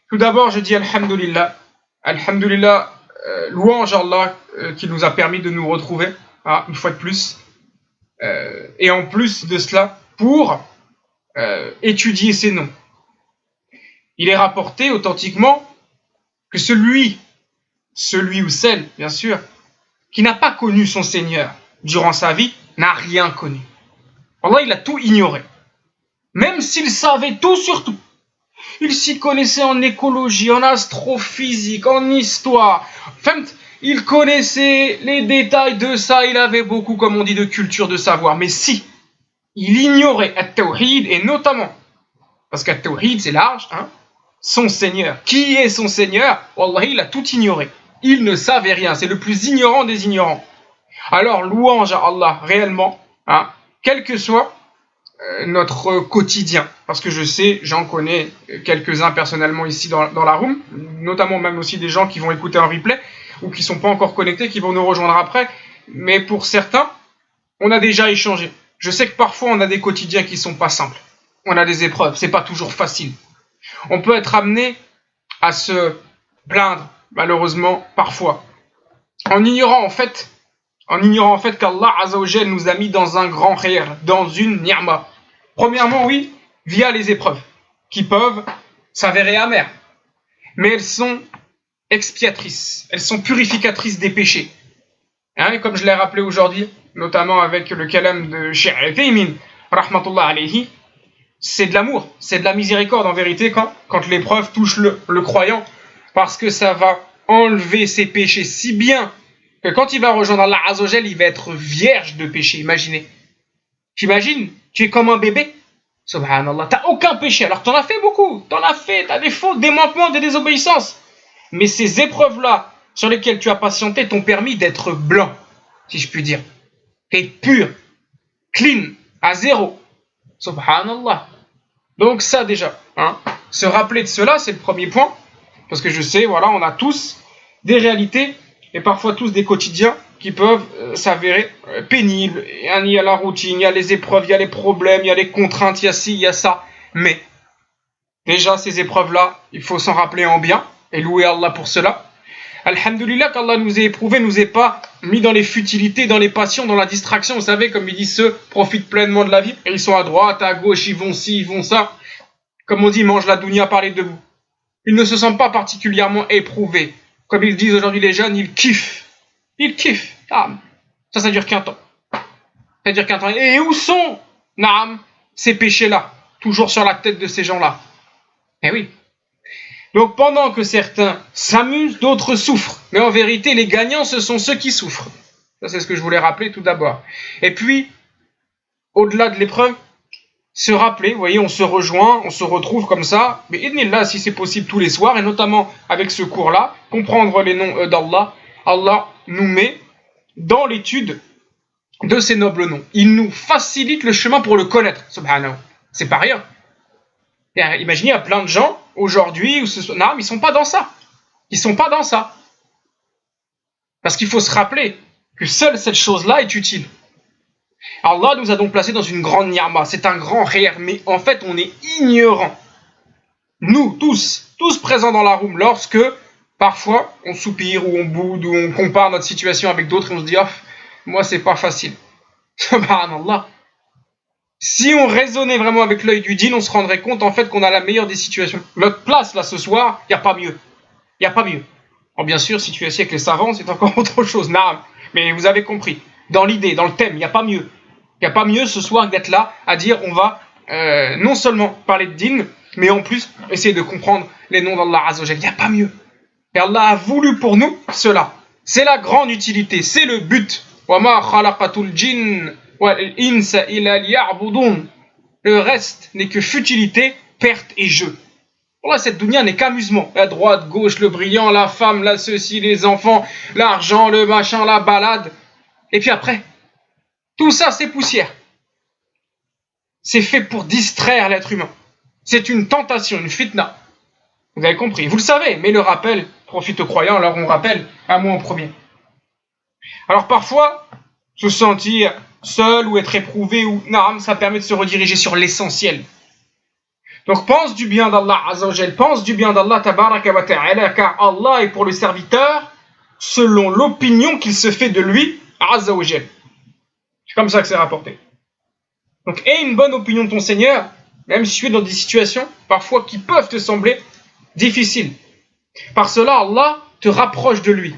Tout d'abord, je dis Alhamdulillah. Alhamdulillah, louange à Allah qui nous a permis de nous retrouver, une fois de plus. Et en plus de cela, pour étudier ces noms. Il est rapporté authentiquement que celui ou celle, bien sûr, qui n'a pas connu son Seigneur durant sa vie, n'a rien connu. Allah, il a tout ignoré. Même s'il savait tout sur tout. Il s'y connaissait en écologie, en astrophysique, en histoire. Enfin, il connaissait les détails de ça. Il avait beaucoup, comme on dit, de culture, de savoir. Mais si il ignorait At-Tawhid, et notamment, parce qu'At-Tawhid, c'est large, son Seigneur. Qui est son Seigneur? Wallahi, il a tout ignoré. Il ne savait rien. C'est le plus ignorant des ignorants. Alors, louange à Allah, réellement, quel que soit notre quotidien, parce que je sais, j'en connais quelques-uns personnellement ici dans la room, notamment même aussi des gens qui vont écouter un replay ou qui sont pas encore connectés, qui vont nous rejoindre après, mais pour certains, on a déjà échangé. Je sais que parfois on a des quotidiens qui sont pas simples, on a des épreuves, c'est pas toujours facile. On peut être amené à se plaindre, malheureusement, parfois, en ignorant en fait qu'Allah Azza wa Jal nous a mis dans un grand khair, dans une ni'ma. Premièrement, oui, via les épreuves, qui peuvent s'avérer amères. Mais elles sont expiatrices, elles sont purificatrices des péchés. Et comme je l'ai rappelé aujourd'hui, notamment avec le kalam de Cheikh Uthaymin, rahmatullah alayhi, c'est de l'amour, c'est de la miséricorde en vérité quand l'épreuve touche le croyant, parce que ça va enlever ses péchés si bien que quand il va rejoindre Allah Azza wa Jal, il va être vierge de péché. Imaginez. T'imagines, tu es comme un bébé. Subhanallah, t'as aucun péché. Alors t'en as fait beaucoup. T'as des fautes, des manquements, des désobéissances. Mais ces épreuves-là, sur lesquelles tu as patienté, t'ont permis d'être blanc, si je puis dire. T'es pur, clean, à zéro. Subhanallah. Donc ça déjà, se rappeler de cela, c'est le premier point. Parce que je sais, voilà, on a tous des réalités et parfois tous des quotidiens qui peuvent s'avérer pénibles. Il y a la routine, il y a les épreuves, il y a les problèmes, il y a les contraintes, il y a ci, il y a ça. Mais déjà, ces épreuves-là, il faut s'en rappeler en bien et louer Allah pour cela. Alhamdulillah qu'Allah nous ait éprouvés, nous ait pas mis dans les futilités, dans les passions, dans la distraction. Vous savez, comme ils disent, ceux profitent pleinement de la vie et ils sont à droite, à gauche, ils vont ci, ils vont ça. Comme on dit, ils mangent la dunya par les deux bouts. Ils ne se sentent pas particulièrement éprouvés. Comme ils disent aujourd'hui les jeunes, ils kiffent. Ils kiffent. Ça dure qu'un temps. Ça dure qu'un temps. Et où sont, ces péchés-là? Toujours sur la tête de ces gens-là. Eh oui. Donc pendant que certains s'amusent, d'autres souffrent. Mais en vérité, les gagnants, ce sont ceux qui souffrent. Ça, c'est ce que je voulais rappeler tout d'abord. Et puis, au-delà de l'épreuve, se rappeler, vous voyez, on se rejoint, on se retrouve comme ça, mais idnillah, si c'est possible tous les soirs, et notamment avec ce cours-là, comprendre les noms d'Allah. Allah nous met dans l'étude de ces nobles noms. Il nous facilite le chemin pour le connaître, subhanahu. C'est pas rien. Imaginez, il y a plein de gens, aujourd'hui, ils sont pas dans ça. Ils sont pas dans ça. Parce qu'il faut se rappeler que seule cette chose-là est utile. Allah nous a donc placés dans une grande ni'ma, c'est un grand khair, mais en fait on est ignorants. Nous, tous présents dans la room, lorsque parfois on soupire ou on boude ou on compare notre situation avec d'autres et on se dit moi c'est pas facile. Subhanallah. Si on raisonnait vraiment avec l'œil du djinn, on se rendrait compte en fait qu'on a la meilleure des situations. Notre place là ce soir, il n'y a pas mieux. Il n'y a pas mieux. Alors bien sûr, si tu es assis avec les savants, c'est encore autre chose. Mais vous avez compris. Dans l'idée, dans le thème, il n'y a pas mieux. Il n'y a pas mieux ce soir d'être là à dire on va non seulement parler de dîn, mais en plus essayer de comprendre les noms d'Allah Azza wa Jal. Il n'y a pas mieux. Et Allah a voulu pour nous cela. C'est la grande utilité, c'est le but. وَمَا خَلَقَتُ الْجِنَّ وَالْإِنسَ إِلَّا لِيَعْبُدُونَ. Le reste n'est que futilité, perte et jeu. Voilà, cette dunya n'est qu'amusement. La droite, gauche, le brillant, la femme, la ceci, les enfants, l'argent, le machin, la balade. Et puis après, tout ça c'est poussière. C'est fait pour distraire l'être humain. C'est une tentation, une fitna. Vous avez compris, vous le savez, mais le rappel profite aux croyants, alors on rappelle à moi en premier. Alors parfois, se sentir seul ou être éprouvé, ça permet de se rediriger sur l'essentiel. Donc pense du bien d'Allah Azzawajal, pense du bien d'Allah Tabaraka wa Ta'ala, car Allah est pour le serviteur selon l'opinion qu'il se fait de lui Azzawajal. C'est comme ça que c'est rapporté. Donc aie une bonne opinion de ton Seigneur, même si tu es dans des situations parfois qui peuvent te sembler difficiles. Par cela, Allah te rapproche de lui.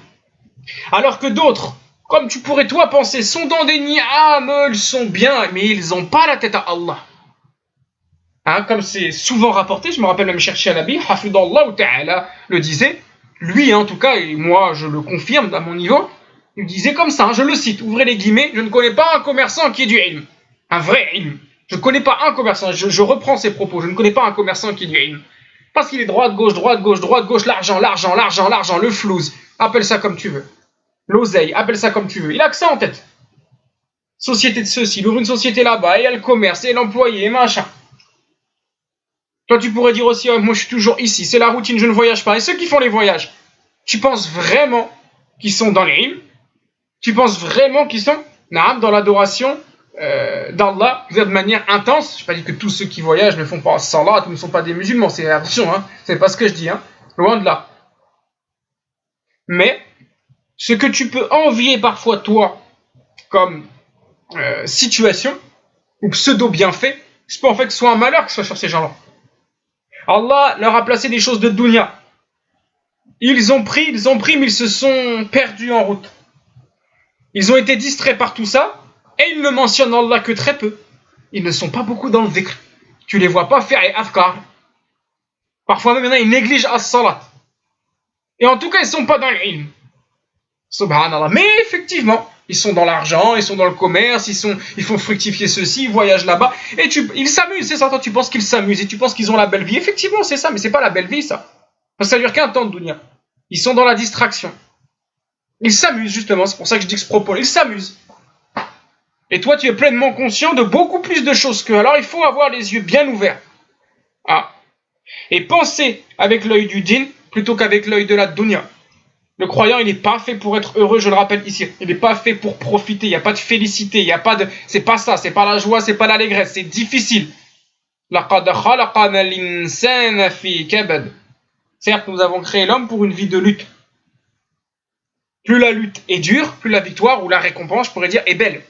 Alors que d'autres, comme tu pourrais toi penser, sont dans des ni'am, ils sont bien, mais ils n'ont pas la tête à Allah. Hein, comme c'est souvent rapporté, je me rappelle même Cheikh Shalabi, Hafidallah Ta'ala, le disait, lui en tout cas, et moi je le confirme à mon niveau, il disait comme ça, hein, je le cite, ouvrez les guillemets, je ne connais pas un commerçant qui ait du ilm, un vrai ilm. Je ne connais pas un commerçant, je reprends ses propos, je ne connais pas un commerçant qui ait du ilm. Parce qu'il est droite, gauche, droite, gauche, droite, gauche, l'argent, l'argent, l'argent, l'argent, le flouze, appelle ça comme tu veux. L'oseille, appelle ça comme tu veux. Il a que ça en tête. Société de ceci, il ouvre une société là-bas, et il y a le commerce, et l'employé, et machin. Toi, tu pourrais dire aussi, oh, moi je suis toujours ici, c'est la routine, je ne voyage pas. Et ceux qui font les voyages, tu penses vraiment qu'ils sont dans les îles? Tu penses vraiment qu'ils sont dans l'adoration d'Allah de manière intense? Je n'ai pas dit que tous ceux qui voyagent ne font pas salat ou ne sont pas des musulmans, c'est attention, hein, c'est pas ce que je dis, hein, loin de là. Mais ce que tu peux envier parfois toi comme situation ou pseudo-bienfait, c'est pas en fait que ce soit un malheur que ce soit sur ces gens-là. Allah leur a placé des choses de dunya. Ils ont pris, mais ils se sont perdus en route. Ils ont été distraits par tout ça, et ils ne mentionnent Allah que très peu. Ils ne sont pas beaucoup dans le dhikr. Tu les vois pas faire les afkar. Parfois même, ils négligent as-salat. Et en tout cas, ils ne sont pas dans l'ilm. Subhanallah. Mais effectivement, ils sont dans l'argent, ils sont dans le commerce, ils font fructifier ceci, ils voyagent là-bas, et ils s'amusent, c'est ça, toi tu penses qu'ils s'amusent, et tu penses qu'ils ont la belle vie, effectivement c'est ça, mais c'est pas la belle vie ça, parce que ça dure qu'un temps de dunya. Ils sont dans la distraction, ils s'amusent justement, c'est pour ça que je dis que ce propos, ils s'amusent. Et toi tu es pleinement conscient de beaucoup plus de choses qu'eux, alors il faut avoir les yeux bien ouverts. Ah. Et penser avec l'œil du din, plutôt qu'avec l'œil de la dunya. Le croyant, il n'est pas fait pour être heureux, je le rappelle ici. Il n'est pas fait pour profiter, il n'y a pas de félicité, il n'y a pas de... C'est pas ça, c'est pas la joie, c'est pas l'allégresse, c'est difficile. Certes, nous avons créé l'homme pour une vie de lutte. Plus la lutte est dure, plus la victoire ou la récompense, je pourrais dire, est belle.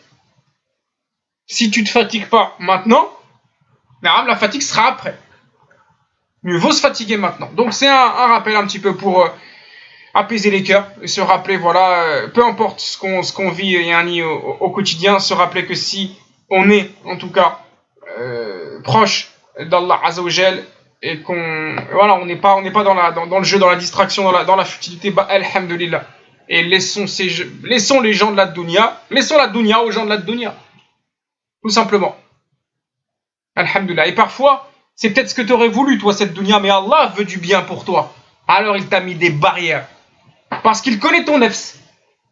Si tu ne te fatigues pas maintenant, la fatigue sera après. Mieux vaut se fatiguer maintenant. Donc c'est un rappel un petit peu pour... apaiser les cœurs et se rappeler, voilà, peu importe ce qu'on vit au quotidien, se rappeler que si on est en tout cas proche d'Allah Azzawajal et qu'on voilà, on n'est pas dans le jeu, dans la distraction, dans la futilité, bah alhamdulillah. Et laissons les gens de la dunya, laissons la dunya aux gens de la dunya, tout simplement. Alhamdulillah. Et parfois, c'est peut-être ce que tu aurais voulu toi cette dunya, mais Allah veut du bien pour toi. Alors il t'a mis des barrières. Parce qu'il connaît ton nefs.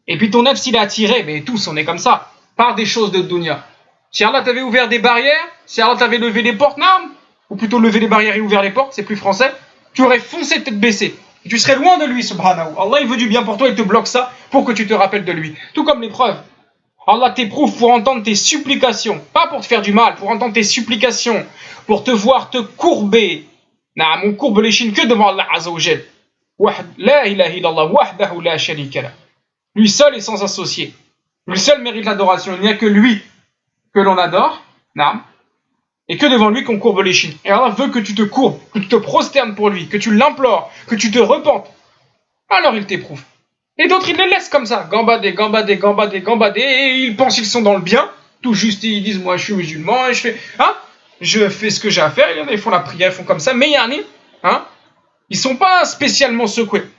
Et puis ton nefs, il est attiré, mais tous, on est comme ça, par des choses de dunya. Si Allah t'avait ouvert des barrières, si Allah t'avait levé les portes, non, ou plutôt levé les barrières et ouvert les portes, c'est plus français, tu aurais foncé tête baissée. Et tu serais loin de lui, subhanahu. Allah, il veut du bien pour toi, il te bloque ça pour que tu te rappelles de lui. Tout comme l'épreuve. Allah t'éprouve pour entendre tes supplications, pas pour te faire du mal, pour entendre tes supplications, pour te voir te courber. Non, on courbe les chines que devant Allah Azzawajal. La ilaha illallah wahdahu la sharika lah. Lui seul est sans associé. Lui seul mérite l'adoration. Il n'y a que lui que l'on adore, et que devant lui qu'on courbe les chines. Et Allah veut que tu te courbes, que tu te prosternes pour lui, que tu l'implores, que tu te repentes. Alors il t'éprouve. Et d'autres, ils les laissent comme ça, gambader, et ils pensent qu'ils sont dans le bien, tout juste, ils disent, moi je suis musulman, et je fais ce que j'ai à faire. Il y en a, ils font la prière, ils font comme ça, mais il y en a, ils sont pas spécialement secoués,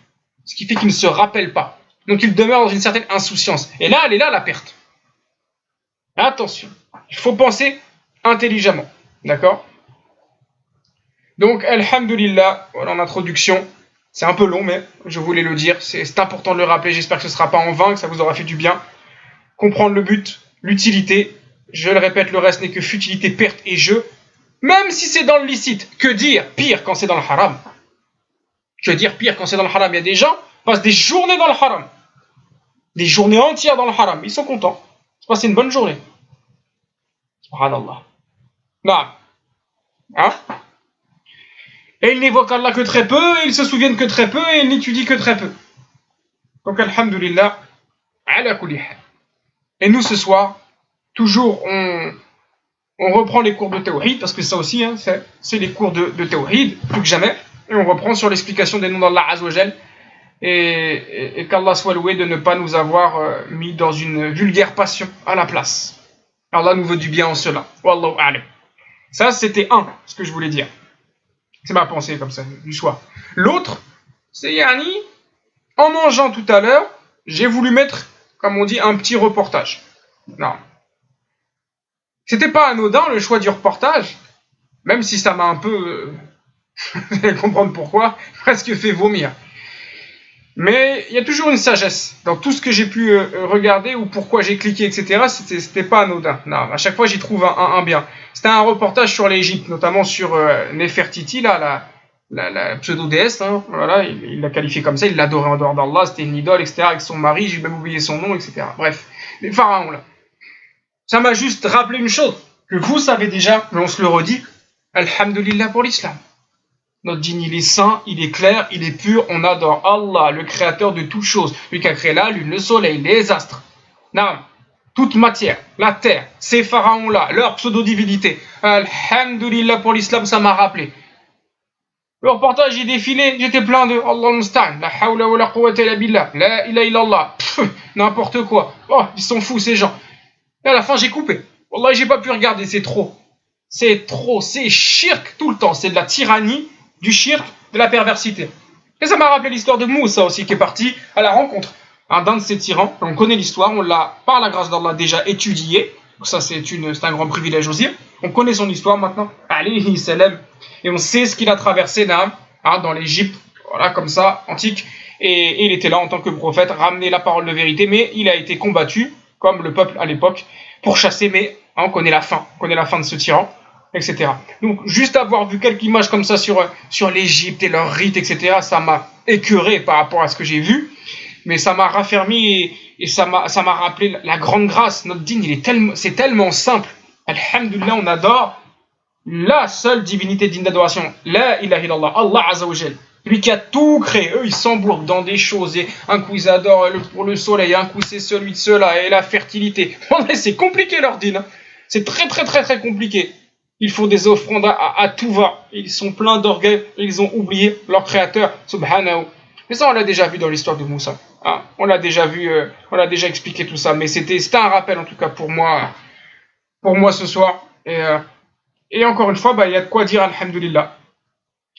ce qui fait qu'ils ne se rappellent pas. Donc ils demeurent dans une certaine insouciance. Et là, elle est là la perte. Attention, il faut penser intelligemment, d'accord? Donc, alhamdulillah, voilà en introduction. C'est un peu long, mais je voulais le dire. C'est important de le rappeler. J'espère que ce ne sera pas en vain, que ça vous aura fait du bien. Comprendre le but, l'utilité. Je le répète, le reste n'est que futilité, perte et jeu. Même si c'est dans le licite. Que dire pire quand c'est dans le haram? Que dire pire quand c'est dans le haram? Il y a des gens qui passent des journées dans le haram. Des journées entières dans le haram. Ils sont contents. C'est passé une bonne journée. Subhanallah. Non. Et ils n'évoquent Allah que très peu, et ils se souviennent que très peu, et ils n'étudient que très peu. Donc, alhamdulillah, ala kulli hal. Et nous, ce soir, toujours, on reprend les cours de tawhid, parce que ça aussi, hein, c'est les cours de tawhid, plus que jamais. Et on reprend sur l'explication des noms d'Allah Azzawajal. Et qu'Allah soit loué de ne pas nous avoir mis dans une vulgaire passion à la place. Allah nous veut du bien en cela. Wallahu a'lam. Ça, c'était ce que je voulais dire. C'est ma pensée comme ça, du soir. L'autre, c'est Yani, en mangeant tout à l'heure, j'ai voulu mettre, comme on dit, un petit reportage. Non. C'était pas anodin le choix du reportage, même si ça m'a un peu, vous allez comprendre pourquoi, presque fait vomir. Mais il y a toujours une sagesse dans tout ce que j'ai pu regarder ou pourquoi j'ai cliqué, etc. C'était pas anodin. Non, à chaque fois, j'y trouve un bien. C'était un reportage sur l'Égypte, notamment sur Nefertiti, là, la pseudo-déesse. Hein, voilà, il l'a qualifiée comme ça, il l'adorait en dehors d'Allah, c'était une idole, etc. Avec son mari, j'ai même oublié son nom, etc. Bref, les pharaons, là. Ça m'a juste rappelé une chose, que vous savez déjà, mais on se le redit, alhamdulillah pour l'islam. Notre dîne, il est saint, il est clair, il est pur, on adore Allah, le créateur de toutes choses, lui qui a créé la lune, le soleil, les astres. Non, toute matière, la terre, ces pharaons-là, leur pseudo-divinité. Alhamdulillah pour l'islam, ça m'a rappelé. Le reportage, j'ai défilé, j'étais plein de Allah musta'an, la hawla wa la quwwata illa billah, la ilaha illallah, n'importe quoi. Oh, ils sont fous ces gens. Et à la fin, j'ai coupé. Wallah, j'ai pas pu regarder, c'est trop. C'est trop, c'est shirk tout le temps, c'est de la tyrannie, du shirk, de la perversité. Et ça m'a rappelé l'histoire de Moussa aussi, qui est parti à la rencontre d'un de ces tyrans. On connaît l'histoire, on l'a, par la grâce d'Allah, déjà étudiée. Donc ça, c'est un grand privilège aussi. On connaît son histoire maintenant, alayhi salam. Et on sait ce qu'il a traversé dans l'Égypte, voilà, comme ça, antique. Et il était là en tant que prophète, ramener la parole de vérité, mais il a été combattu, comme le peuple à l'époque, pour chasser, mais on connaît la fin de ce tyran, etc. Donc, juste avoir vu quelques images comme ça sur l'Égypte et leurs rites, etc., ça m'a écœuré par rapport à ce que j'ai vu, mais ça m'a raffermi et ça m'a rappelé la grande grâce. Notre dîne, c'est tellement simple. Alhamdulillah, on adore la seule divinité digne d'adoration, la ilaha illallah, Allah Azzawajal. Lui qui a tout créé, eux ils s'embourguent dans des choses, et un coup ils adorent pour le soleil, un coup c'est celui de cela, et la fertilité. C'est compliqué leur dîne, c'est très très très très compliqué. Ils font des offrandes à tout va, ils sont pleins d'orgueil, ils ont oublié leur créateur, subhanahu. Mais ça on l'a déjà vu dans l'histoire de Moussa, hein. On l'a déjà vu, on l'a déjà expliqué tout ça, mais c'était un rappel en tout cas pour moi ce soir. Et encore une fois, il y a de quoi dire alhamdulillah.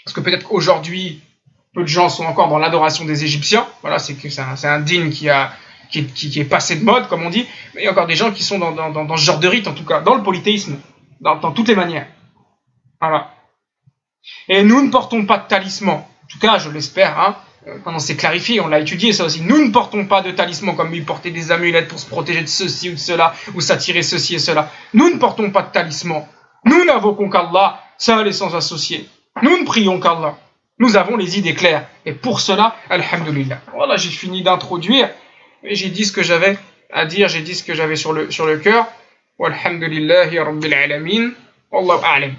Parce que peut-être qu'aujourd'hui, peu de gens sont encore dans l'adoration des Égyptiens. Voilà, c'est un dîne qui est passé de mode, comme on dit. Mais il y a encore des gens qui sont dans ce genre de rite, en tout cas, dans le polythéisme, dans toutes les manières. Voilà. Et nous ne portons pas de talisman. En tout cas, je l'espère, hein. Pendant c'est clarifié, on l'a étudié ça aussi. Nous ne portons pas de talisman comme ils portaient des amulettes pour se protéger de ceci ou de cela, ou s'attirer ceci et cela. Nous ne portons pas de talisman. Nous n'invoquons qu'Allah, seul et sans associé. Nous ne prions qu'Allah. Nous avons les idées claires. Et pour cela, alhamdulillah. Voilà, j'ai fini d'introduire. Et j'ai dit ce que j'avais à dire. J'ai dit ce que j'avais sur le cœur. Walhamdulillahi rabbil alamin. Wallahu a'lam.